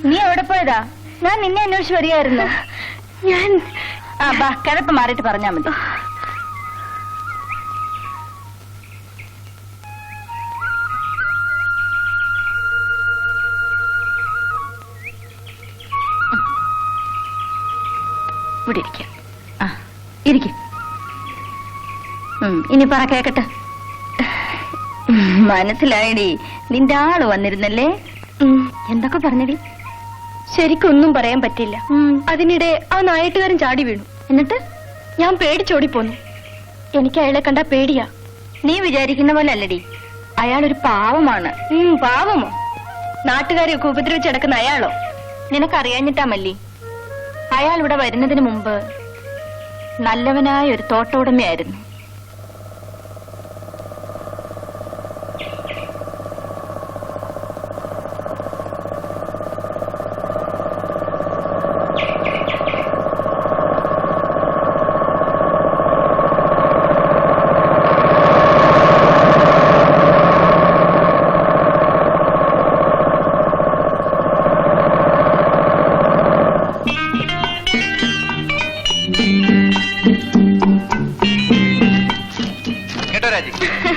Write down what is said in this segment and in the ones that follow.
നീ എവിടെ പോയതാ? ഞാൻ നിന്നെ അന്വേഷിച്ച് വരികയായിരുന്നു. ഞാൻ കിടപ്പ് മാറിയിട്ട് പറഞ്ഞാ മതി. ഇവിടെ ഇരിക്കാം. ഇരിക്കും. ഇനി പറ കേക്കട്ടെ. മനസ്സിലായടി, നിന്റെ ആള് വന്നിരുന്നല്ലേ? എന്തൊക്കെ പറഞ്ഞടി? ശരിക്കൊന്നും പറയാൻ പറ്റില്ല. അതിനിടെ ആ നായിട്ടുകാരൻ ചാടി വീണു. എന്നിട്ട് ഞാൻ പേടിച്ചോടി പോന്നു. എനിക്ക് അയാളെ കണ്ടാ പേടിയാ. നീ വിചാരിക്കുന്ന പോലെ അല്ലടി, അയാളൊരു പാവമാണ്. പാവമോ? നാട്ടുകാരെയൊക്കെ ഉപദ്രവിച്ചടക്കുന്ന അയാളോ? നിനക്കറിയാഞ്ഞിട്ടാ മല്ലി, അയാൾ ഇവിടെ വരുന്നതിന് മുമ്പ് നല്ലവനായ ഒരു തോട്ടോടമയായിരുന്നു.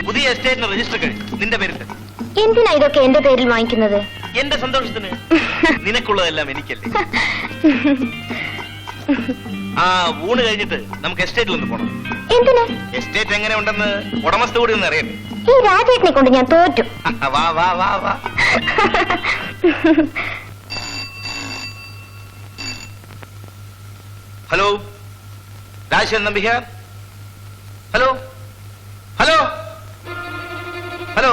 പുതിയ എസ്റ്റേറ്റിന് രജിസ്റ്റർ കഴിഞ്ഞു. നിന്റെ പേരിൽ. എന്തിനാ ഇതൊക്കെ എന്റെ പേരിൽ വാങ്ങിക്കുന്നത്? എന്റെ സന്തോഷത്തിന്. നിനക്കുള്ളതെല്ലാം എനിക്കല്ലേ. ഊണ് കഴിഞ്ഞിട്ട് നമുക്ക് എസ്റ്റേറ്റിൽ ഒന്ന് പോണം. എന്തിനാ? എസ്റ്റേറ്റ് എങ്ങനെ ഉണ്ടെന്ന് ഉടമസ്ഥ കൂടി ഒന്ന് അറിയണ്ടേ? ഈ രാജേട്ടനെ കൊണ്ട് ഞാൻ തോറ്റു. വാ വാ വാ വാ. Hello, Rajasekharan Nambiar. Hello hello hello.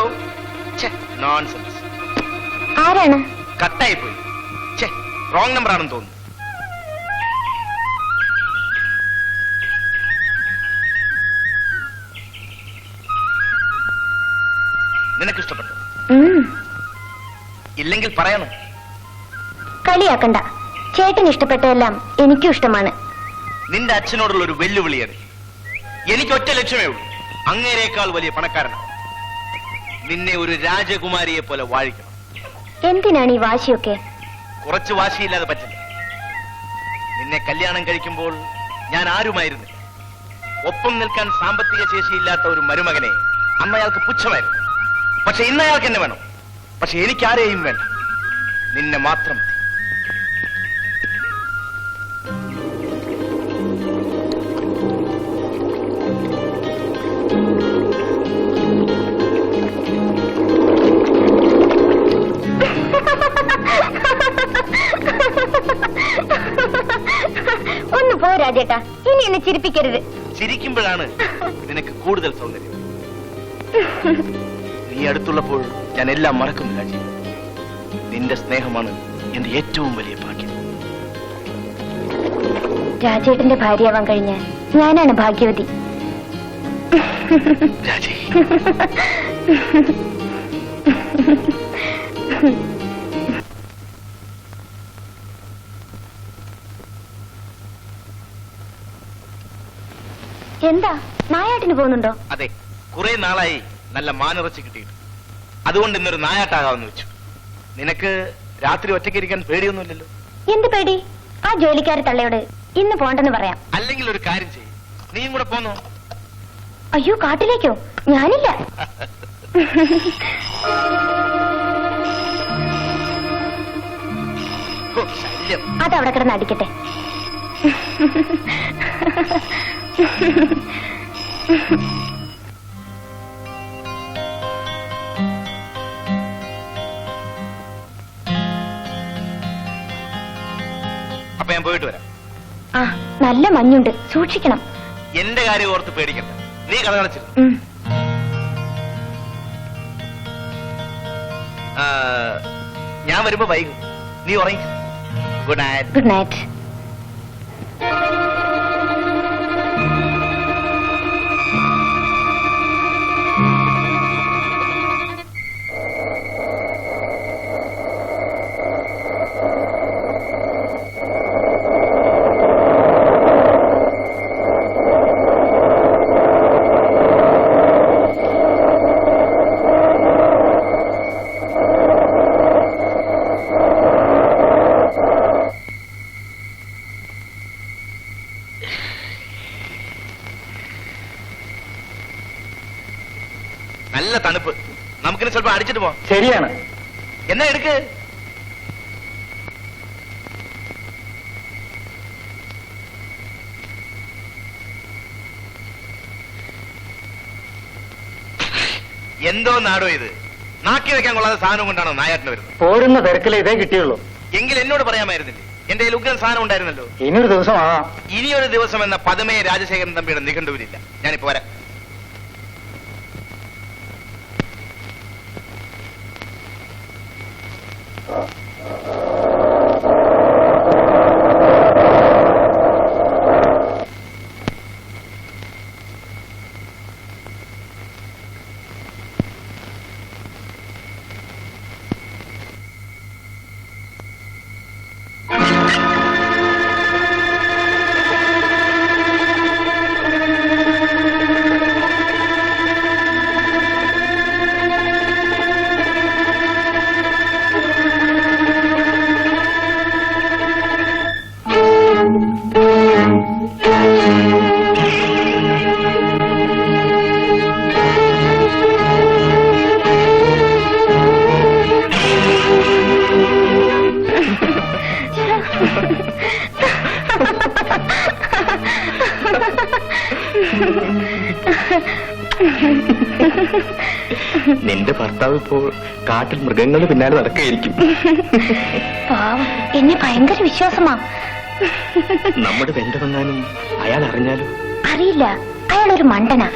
Nonsense. ആരാണ്? കട്ടായി പോയി. റോങ് നമ്പർ ആണെന്ന് തോന്നുന്നു. നിനക്ക് ഇഷ്ടപ്പെട്ടു? ഇല്ലെങ്കിൽ പറയണം. കളിയാക്കണ്ട. ചേട്ടന് ഇഷ്ടപ്പെട്ടതെല്ലാം എനിക്കും ഇഷ്ടമാണ്. നിന്റെ അച്ഛനോടുള്ള ഒരു വെല്ലുവിളിയാണ്. എനിക്ക് ഒറ്റ ലക്ഷ്യമേ ഉള്ളൂ, അങ്ങേരേക്കാൾ വലിയ പണക്കാരനാണ്. നിന്നെ ഒരു രാജകുമാരിയെ പോലെ വാഴിക്കണം. എന്തിനാണ് ഈ വാശിയൊക്കെ? കുറച്ച് വാശിയില്ലാതെ പറ്റില്ല. നിന്നെ കല്യാണം കഴിക്കുമ്പോൾ ഞാൻ ആരുമായിരുന്നില്ല. ഒപ്പം നിൽക്കാൻ സാമ്പത്തിക ശേഷിയില്ലാത്ത ഒരു മരുമകനെ അന്ന് അയാൾക്ക് പുച്ഛമായിരുന്നു. പക്ഷെ ഇന്ന് അയാൾക്ക് എന്നെ വേണം. പക്ഷെ എനിക്ക് ആരെയും വേണ്ട, നിന്നെ മാത്രം. ഒന്ന് പോ രാജേട്ടാ, ഇനി എന്നെ ചിരിപ്പിക്കരുത്. ചിരിക്കുമ്പോഴാണ് നിനക്ക് കൂടുതൽ സൗന്ദര്യം. നീ അടുത്തുള്ളപ്പോൾ ഞാൻ എല്ലാം മറക്കുന്നു രാജി. നിന്റെ സ്നേഹമാണ് എന്റെ ഏറ്റവും വലിയ ഭാഗ്യം. രാജേട്ടന്റെ ഭാര്യയാവാൻ കഴിഞ്ഞ ഞാനാണ് ഭാഗ്യവതി. രാജി, എന്താ നായാട്ടിന് പോകുന്നുണ്ടോ? അതെ, കുറെ നാളായി നല്ല മാനിറച്ചി കിട്ടിയിട്ട്. അതുകൊണ്ട് ഇന്നൊരു നായാട്ടാകാമെന്ന് വെച്ചു. നിനക്ക് രാത്രി ഒറ്റയ്ക്കിരിക്കാൻ പേടിയൊന്നുമില്ലല്ലോ? എന്ത് പേടി? ആ ജോലിക്കാരി തള്ളയോട് ഇന്ന് പോണ്ടെന്ന് പറയാം. അല്ലെങ്കിൽ ഒരു കാര്യം ചെയ്യും, നീയും കൂടെ പോന്നോ? അയ്യോ, കാട്ടിലേക്കോ? ഞാനില്ല. ശല്യം. അതവിടെ കിടന്ന് അടിക്കട്ടെ. അപ്പൊ ഞാൻ പോയിട്ട് വരാം. നല്ല മഞ്ഞുണ്ട്, സൂക്ഷിക്കണം. എന്റെ കാര്യം ഓർത്ത് പേടിക്കണ്ട, നീ കഥ കളിച്ചിരുന്നു. ഞാൻ വരുമ്പോ വൈകും, നീ ഉറങ്ങി. Good night. Good night. നല്ല തണുപ്പ്. നമുക്കിനി സ്വല്പം അടിച്ചിട്ട് പോവാം. ശരിയാണ്. എന്നാ എടുക്ക്. എന്തോ നാടോ ഇത്? നാക്കി വെക്കാൻ കൊള്ളാത്ത സാധനം കൊണ്ടാണോ നായാട്ടിന് വരുന്നത്? പോരുന്ന തിരക്കിലെ ഇതേ കിട്ടിയുള്ളൂ. എങ്കിൽ എന്നോട് പറയാമായിരുന്നില്ലേ? എന്റെ കയ്യിൽ ഉഗ്രൻ സാധനം ഉണ്ടായിരുന്നല്ലോ. ഇനിയൊരു ദിവസം ആകാം. ഇനിയൊരു ദിവസം എന്ന പദമേ രാജശേഖരൻ തമ്പിയുടെ നിഘണ്ടുവിലില്ല. ഞാനിപ്പോ വരാം. നിന്റെ ഭർത്താവ് ഇപ്പോൾ കാട്ടിൽ മൃഗങ്ങളുടെ പിന്നാലെ നടക്കുകയായിരിക്കും. പാവം, എന്നെ ഭയങ്കര വിശ്വാസമാ. നമ്മുടെ ബന്ധമെങ്ങാനും അയാൾ അറിഞ്ഞാലും. അറിയില്ല, അയാളൊരു മണ്ടനാ.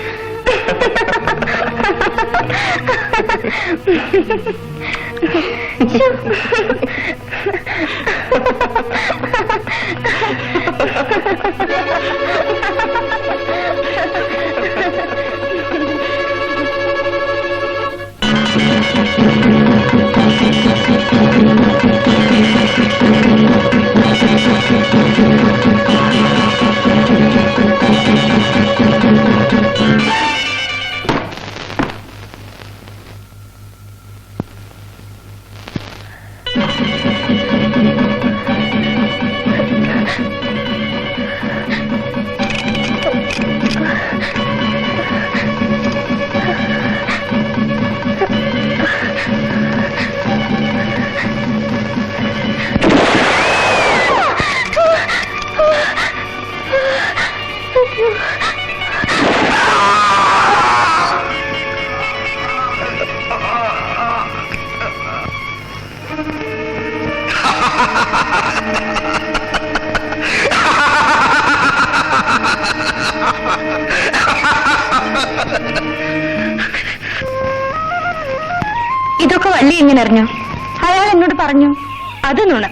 ഇതൊക്കെ വള്ളി എങ്ങനെ അറിഞ്ഞു? അയാൾ എന്നോട് പറഞ്ഞു. അത് നുണ.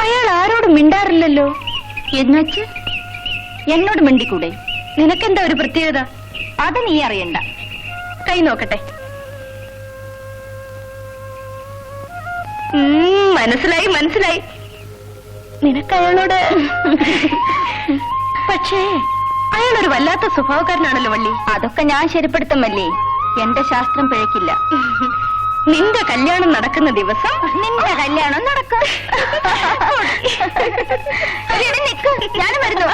അയാൾ ആരോടും മിണ്ടാറില്ലല്ലോ. എന്നുവെച്ച് എന്നോട് മിണ്ടിക്കൂടെ? നിനക്കെന്താ ഒരു പ്രത്യേകത? അത് നീ അറിയണ്ട. കൈ നോക്കട്ടെ. മനസ്സിലായി മനസ്സിലായി. നിനക്ക് അയാളോട്. പക്ഷേ അയാളൊരു വല്ലാത്ത സ്വഭാവക്കാരനാണല്ലോ വള്ളി. അതൊക്കെ ഞാൻ ശരിപ്പെടുത്തുമല്ലേ. എന്റെ ശാസ്ത്രം പിഴക്കില്ല. നിന്റെ കല്യാണം നടക്കുന്ന ദിവസം നിന്റെ കല്യാണം നടക്കും. ഞാനും വരുന്നു.